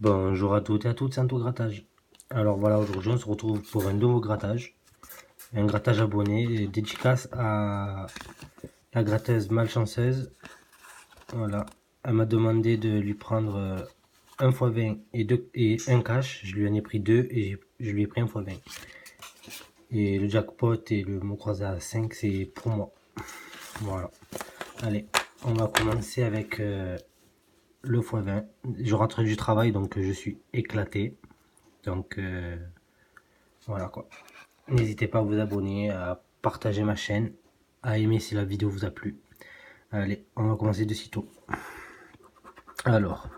Bonjour à toutes et à toutes, c'est Anto Grattage. Alors voilà, aujourd'hui on se retrouve pour un nouveau grattage. Un grattage abonné, dédicace à la gratteuse malchanceuse. Voilà, elle m'a demandé de lui prendre 1 x 20 et un cash. Je lui en ai pris 2 et je lui ai pris 1 x 20. Et le jackpot et le mot croisé à 5, c'est pour moi. Voilà. Allez, on va commencer avec le x 20. Je rentre du travail donc je suis éclaté. Donc voilà quoi. N'hésitez pas à vous abonner, à partager ma chaîne, à aimer si la vidéo vous a plu. Allez, on va commencer de sitôt. Alors,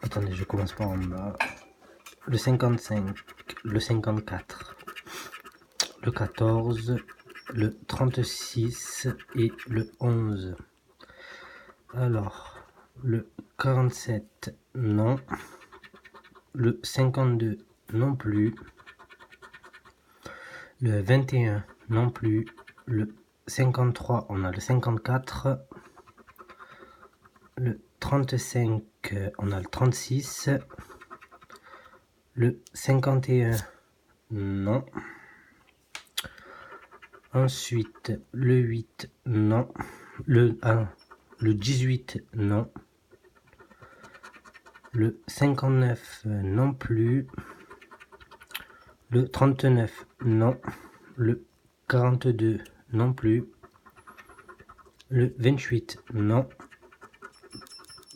attendez, je commence par en bas. Le 55, le 54, le 14, le 36 et le 11. Alors, le 47, non. Le 52, non plus. Le 21, non plus. Le 53, on a le 54. Le 35, on a le 36. Le 51, non. Ensuite, le 8, non. Le 1, le 18, non. Le 59, non plus. Le 39, non. Le 42, non plus. Le 28, non.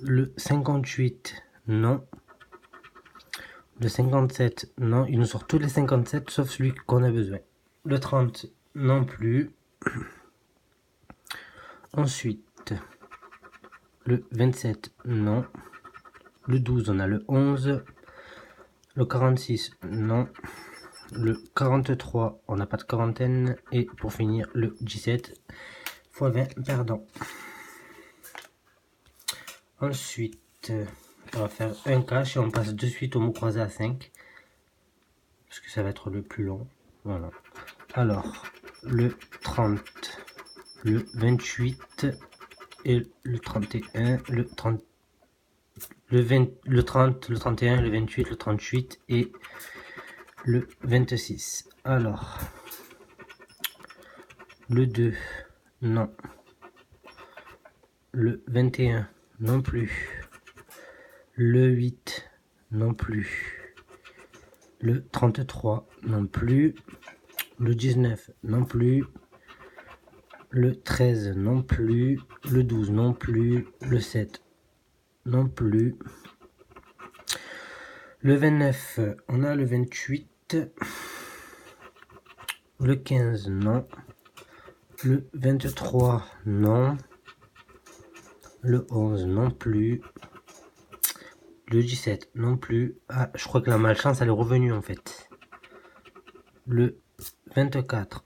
Le 58, non. Le 57, non. Il nous sort tous les 57 sauf celui qu'on a besoin. Le 30, non plus. Ensuite, le 27, non. Le 12, on a le 11. Le 46, non. Le 43, on n'a pas de quarantaine. Et pour finir, le 17 x 20 perdant. Ensuite, on va faire un cash et on passe de suite au mot croisé à 5. Parce que ça va être le plus long. Voilà. Alors, le 30, le 28 et le 31, le 30, le 30, le 31, le 28, le 38 et le 26. Alors, le 2, non. Le 21, non plus. Le 8, non plus. Le 33, non plus. Le 19, non plus. Le 13, non plus. Le 12, non plus. Le 7, non plus. Le 29, on a le 28. Le 15, non. Le 23, non. Le 11, non plus. Le 17, non plus. Ah, je crois que la malchance, elle est revenue en fait. Le 24,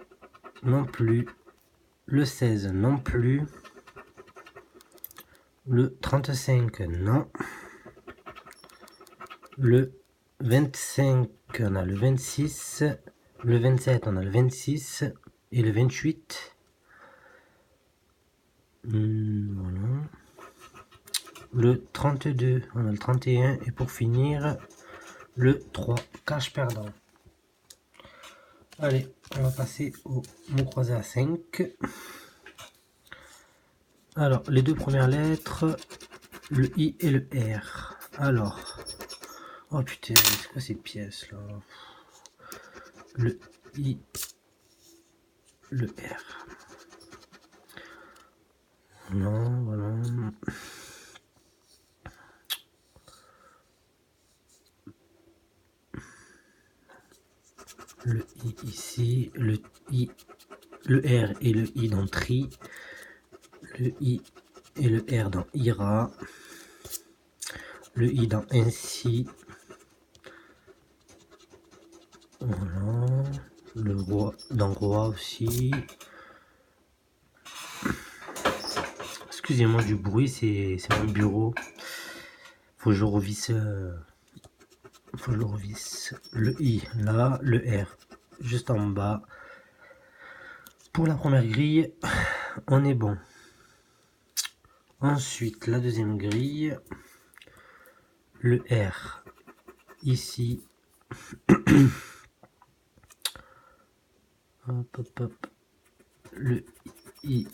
non plus. Le 16, non plus. Le 35, non. Le 25, on a le 26. Le 27, on a le 26. Et le 28. Voilà. Le 32, on a le 31. Et pour finir, le 3, cache perdant. Allez, on va passer au mot croisé à 5. Alors, les deux premières lettres, le I et le R. Alors, oh putain, c'est quoi ces pièces là? Le I, le R. Non, voilà. Le I ici, le I, le R et le I dans tri, le I et le R dans ira, le I dans ainsi, voilà, le roi dans roi aussi. Excusez-moi du bruit, c'est mon bureau. Faut que je revisse. Faut que je le revisse. Le I là, le R juste en bas. Pour la première grille, on est bon. Ensuite, la deuxième grille, le R ici, hop, hop, hop. Le I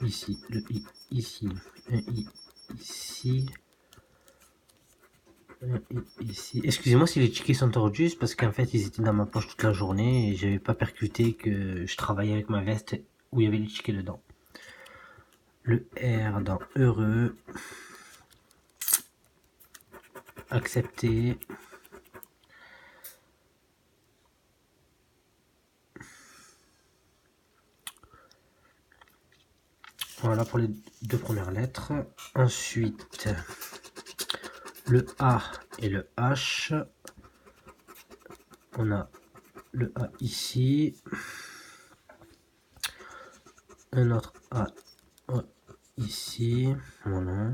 ici, le I ici, un I ici, un I ici. Excusez-moi si les tickets sont tordus, parce qu'en fait ils étaient dans ma poche toute la journée et j'avais pas percuté que je travaillais avec ma veste où il y avait les tickets dedans. Le R dans heureux, accepter. Voilà pour les deux premières lettres. Ensuite, le A et le H. On a le A ici. Un autre A ici. Voilà.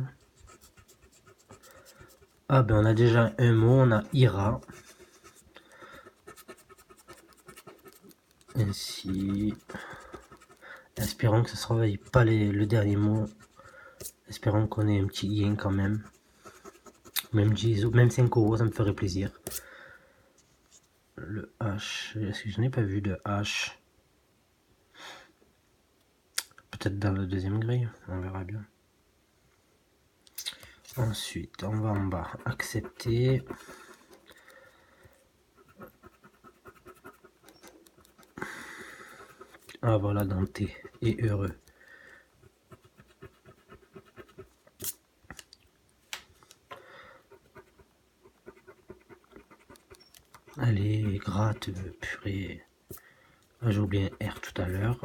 Ah ben on a déjà un mot, on a ira. Ainsi. Espérons que ce sera pas le dernier mot. Espérons qu'on ait un petit gain quand même. Même 10, même 5 €, ça me ferait plaisir. Le H, est-ce que je n'ai pas vu de H? Peut-être dans la deuxième grille, on verra bien. Ensuite, on va en bas, accepter. Ah voilà, dans T et heureux. Allez, gratte, purée. Ah, j'ai oublié un R tout à l'heure.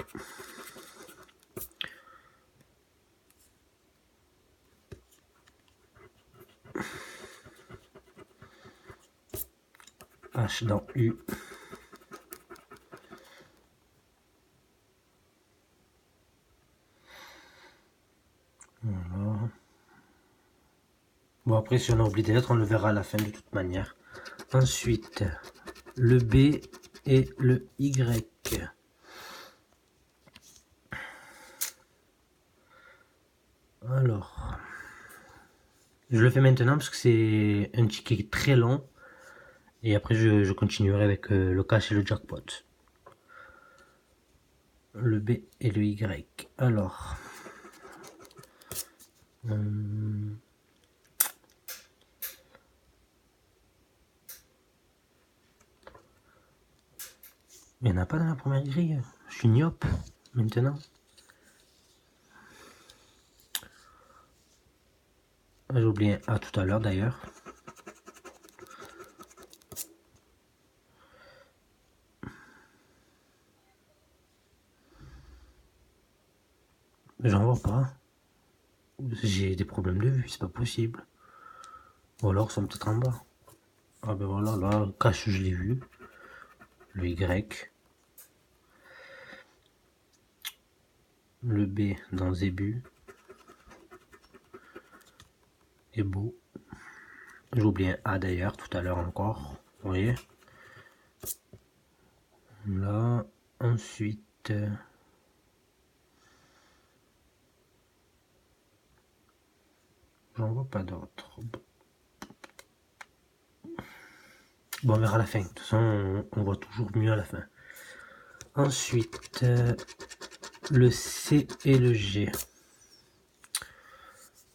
H dans U. Voilà. Bon, après, si on a oublié des lettres, on le verra à la fin de toute manière. Ensuite, le B et le Y. Alors, je le fais maintenant parce que c'est un ticket très long. Et après, je continuerai avec le cash et le jackpot. Le B et le Y. Alors, il n'y en a pas dans la première grille. Je suis myope maintenant. J'ai oublié un A tout à l'heure d'ailleurs. J'en vois pas. J'ai des problèmes de vue, c'est pas possible. Ou alors, ça peut-être en bas. Ah ben voilà, là, cache, je l'ai vu. Le Y. Le B dans Zébu. Et beau. J'ai oublié un A d'ailleurs tout à l'heure encore. Vous voyez. Là, ensuite. J'en vois pas d'autres. Bon, on verra à la fin. De toute façon, on voit toujours mieux à la fin. Ensuite, le C et le G.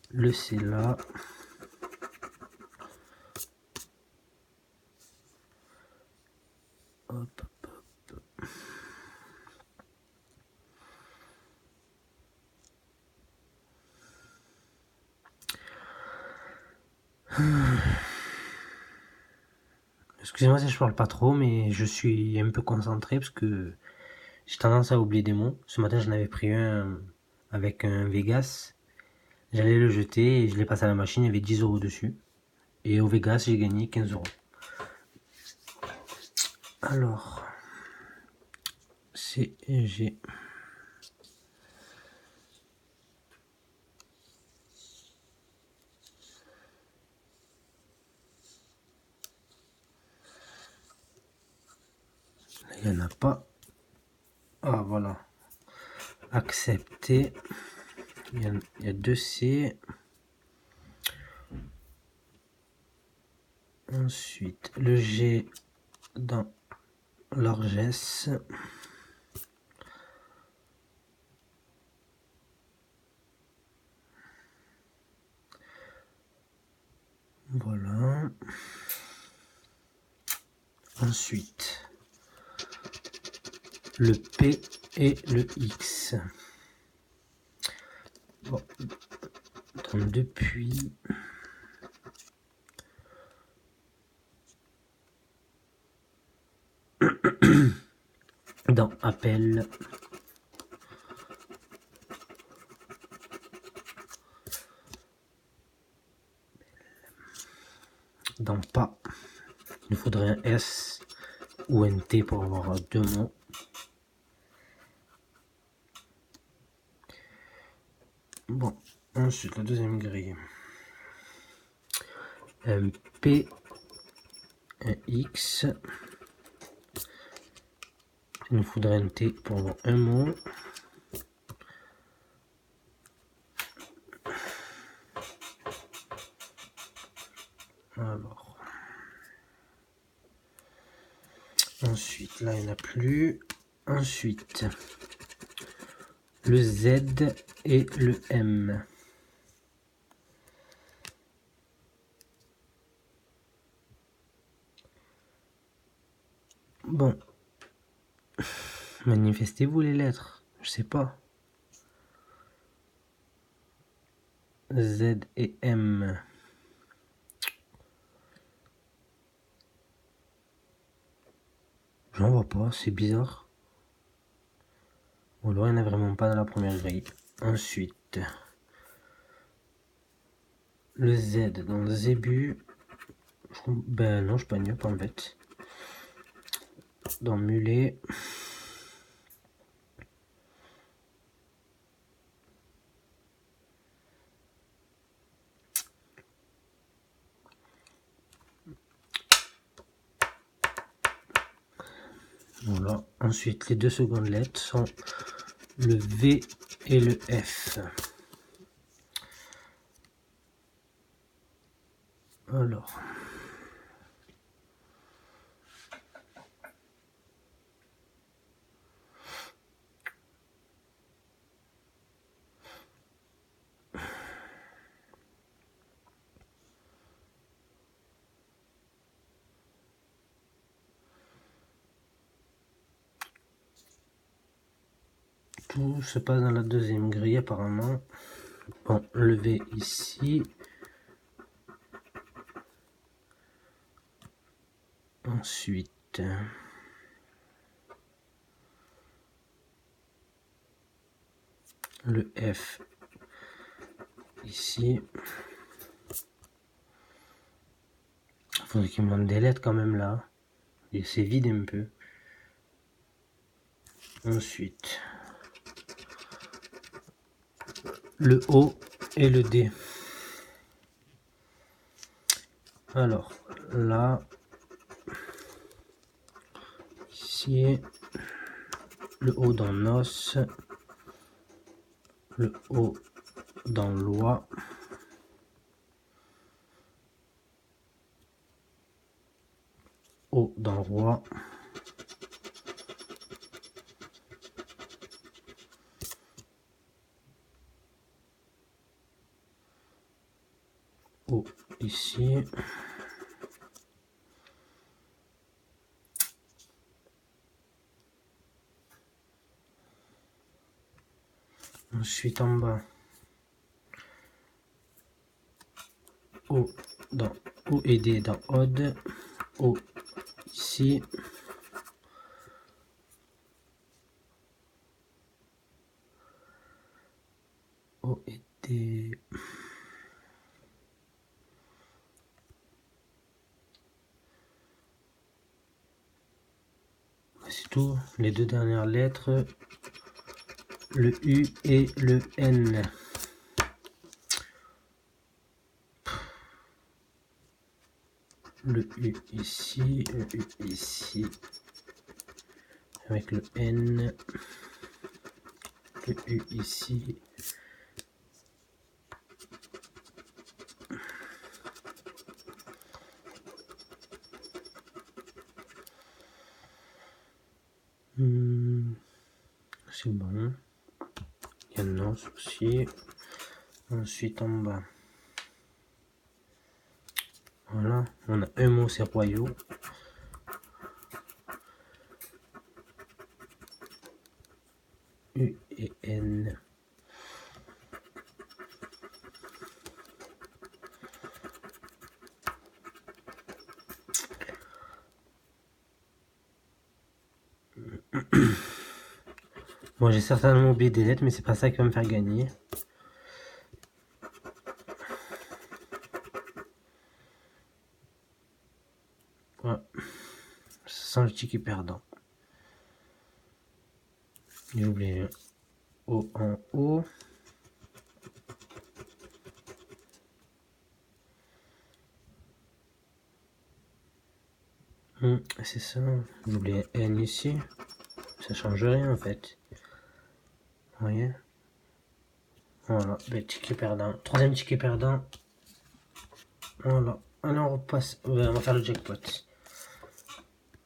Le C là. Hop, hop, hop. Excusez-moi si je parle pas trop, mais je suis un peu concentré parce que j'ai tendance à oublier des mots. Ce matin, j'en avais pris un avec un Vegas. J'allais le jeter et je l'ai passé à la machine, il y avait 10 € dessus. Et au Vegas, j'ai gagné 15 €. Alors, C et G. Il n'y en a pas. Ah, voilà. Accepter. Il y a 2 C. Ensuite, le G dans largesse. Voilà. Ensuite, le P et le X. Bon. Donc, depuis dans appel, dans pas, il nous faudrait un S ou un T pour avoir deux mots. Bon, ensuite la deuxième grille, un P, un X, il nous faudrait un T pour avoir un mot. Alors, ensuite là il n'y en a plus. Ensuite, le Z et le M. Bon, manifestez-vous les lettres, je sais pas. Z et M. J'en vois pas, c'est bizarre. Ou alors il n'y en a vraiment pas dans la première grille. Ensuite, le Z dans le Zébu. Ben non, je pagne pas en fait. Dans Mulet. Voilà. Ensuite, les deux secondes lettres sont le V et le F. Alors. Tout se passe dans la deuxième grille apparemment. Bon, le V ici. Ensuite, le F ici. Il faudrait qu'il me donne des lettres quand même là. Et c'est vide un peu. Ensuite, le O et le D. Alors, là, ici, le O dans nos, le O dans loi, O dans roi, O ici, ensuite en bas, O dans O et D dans Ode, O ici, O et D, c'est tout, les deux dernières lettres, le U et le N. Le U ici, le U ici, avec le N, le U ici, c'est bon. Il y a un os aussi. Ensuite en bas. Voilà, on a un mot, c'est royaux. U et N. Bon, j'ai certainement oublié des lettres, mais c'est pas ça qui va me faire gagner. Voilà. Ça sent le ticket perdant. J'ai oublié un O en haut. C'est ça. J'ai oublié un N ici. Ça change rien en fait. Vous voyez? Voilà, ben, ticket perdant. Troisième ticket perdant. Voilà. Alors on repasse. On va faire le jackpot.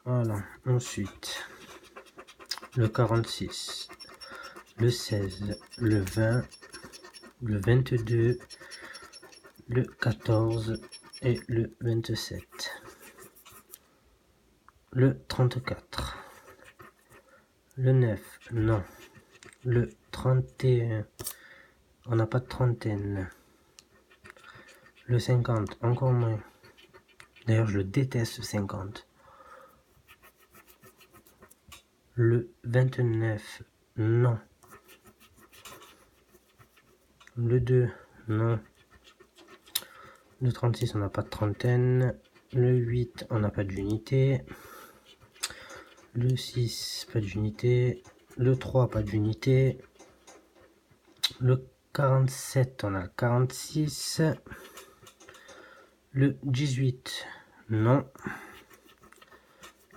Voilà. Ensuite, le 46, le 16, le 20, le 22, le 14 et le 27. Le 34. Le 9, non. Le 31, on n'a pas de trentaine. Le 50, encore moins. D'ailleurs, je le déteste, 50. Le 29, non. Le 2, non. Le 36, on n'a pas de trentaine. Le 8, on n'a pas d'unité. Le 6, pas d'unité. Le 3, pas d'unité. Le 47, on a le 46. Le 18, non.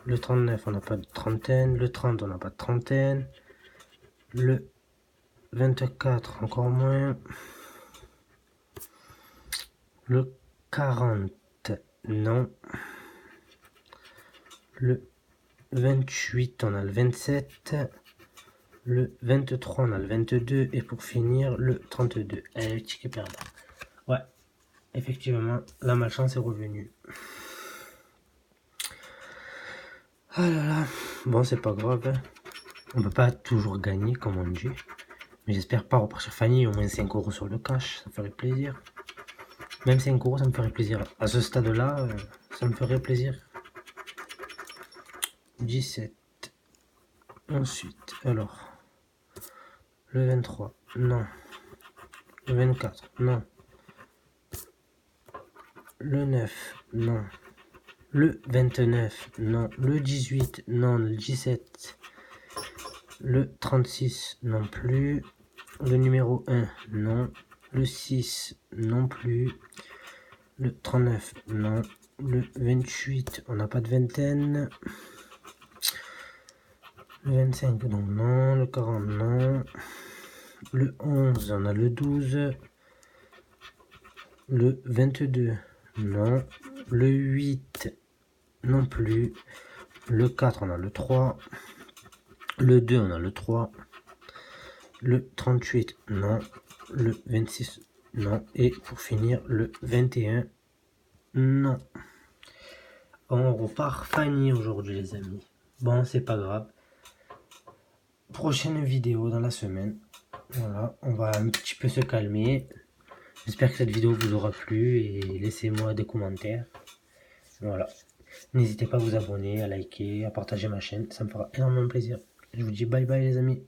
Le 39, on n'a pas de trentaine. Le 30, on n'a pas de trentaine. Le 24, encore moins. Le 40, non. Le 28, on a le 27. Le 23, on a le 22. Et pour finir, le 32. Allez, le ticket perdant. Ouais, effectivement, la malchance est revenue. Ah là là, bon, c'est pas grave. On peut pas toujours gagner, comme on dit. Mais j'espère pas repartir Fanny, au moins 5 € sur le cash, ça ferait plaisir. Même 5 €, ça me ferait plaisir. À ce stade-là, ça me ferait plaisir. 17. Ensuite, alors. Le 23, non. Le 24, non. Le 9, non. Le 29, non. Le 18, non. Le 17. Le 36, non plus. Le numéro 1, non. Le 6, non plus. Le 39, non. Le 28, on n'a pas de vingtaine. Le 25, donc non. Le 40, non. Le 11, on a le 12. Le 22, non. Le 8, non plus. Le 4, on a le 3. Le 2, on a le 3. Le 38, non. Le 26, non. Et pour finir, le 21, non. On repart Fanny aujourd'hui, les amis. Bon, c'est pas grave. Prochaine vidéo dans la semaine. Voilà, on va un petit peu se calmer. J'espère que cette vidéo vous aura plu et laissez-moi des commentaires. Voilà. N'hésitez pas à vous abonner, à liker, à partager ma chaîne. Ça me fera énormément plaisir. Je vous dis bye bye les amis.